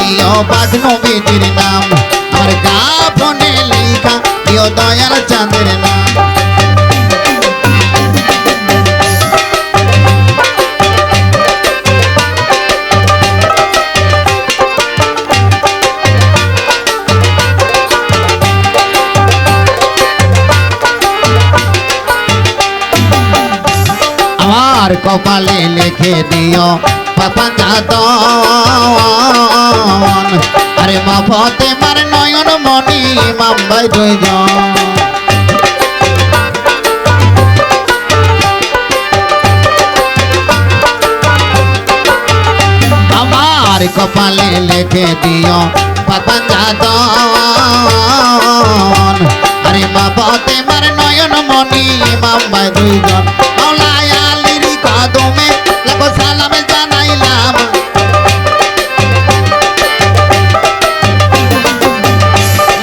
দিও পাক নবীজির নাম আমার কাফনে লেখা দিও দয়াল চাঁদের নাম আমার কপালে লিখে দিও পাপাঞ্জাদন আরে মা ফতেমার নয়ন মণি মাম্বাই দুইজন আমার কপালে লিখে দিও পাপাঞ্জাদন আরে মা ফতেমার নয়ন মণি মাম্বাই দুইজন মাওলায় আলীর কদমে লাখো সালাম জানাইলাম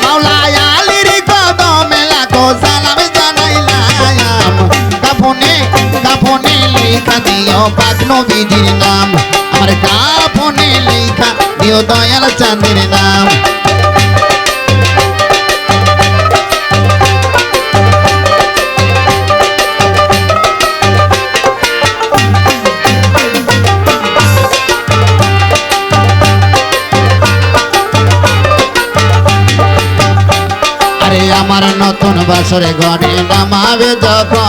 মাওলায় আলীর কদমে লাখো সালাম জানাইলাম কাফনে কাফনে লেখা দিও পাক নবীজির নাম আমার কাফনে লেখা দিও দয়াল চাঁদের নাম আমার নতুন বছরে গনে নামাবে যখন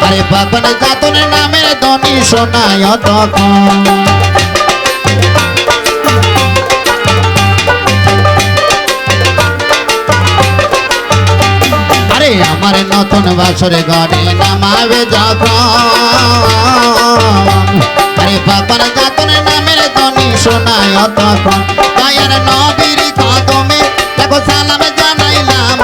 আরে বাপন জাতুন নামের ধ্বনি শোনায় তখন আরে আমার নতুন বছরে গনে নামাবে যখন আরে বাপন জাতুন নামের ধ্বনি শোনায় তখন দয়ার নবীর কদমে লাখো সালাম জানাইলাম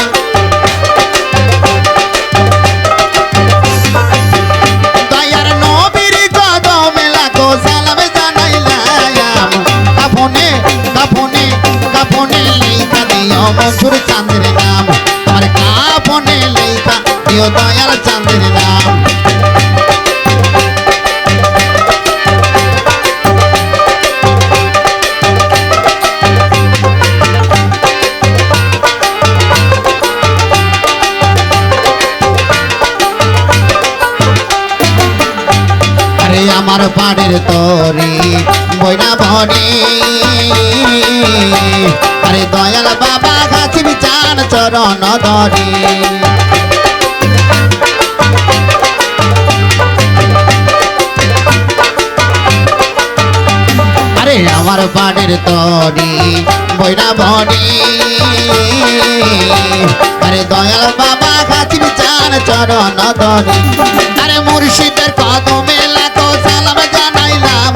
দয়ার নবীর কদমে লাখো সালাম জানাইলাম কাফনে কাফনে কাফনে লেখা দিও মনসুর চাঁদের নাম আমার কাফনে লেখা দিও দয়াল চাঁদের নাম আমার পাড়ের তরি বইনা বনে আরে দয়াল বাবা গাছি বিচান চরণ ধরি আরে আমার পাড়ের তরি বইনা বনে আরে দয়াল বাবা গাছি বিচান চরণ ধরি আরে মুর্শিদের কদমে লাখো সালাম জানাইলাম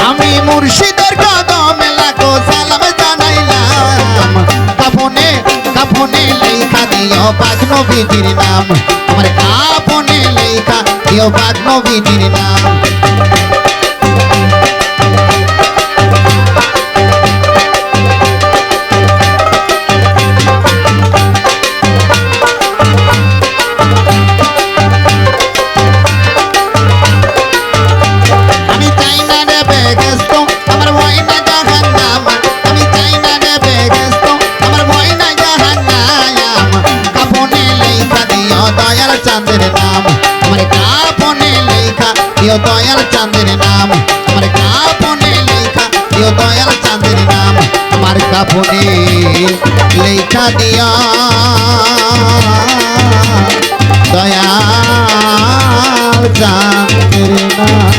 আমি মুর্শিদের কদমে লাখো সালাম জানাইলাম কাফনে কাফনে লেখা দিও পাক নবীজির নাম আমার কাফনে লেখা দিও পাক নবীজির নাম চাঁদের নাম আমার কাফনে লেখা দিও দয়াল চাঁদের নাম আমার কাফনে লেখা দিও দয়াল চাঁদের নাম আমার কাফনে লেখা দিও দয়াল চাঁদের নাম।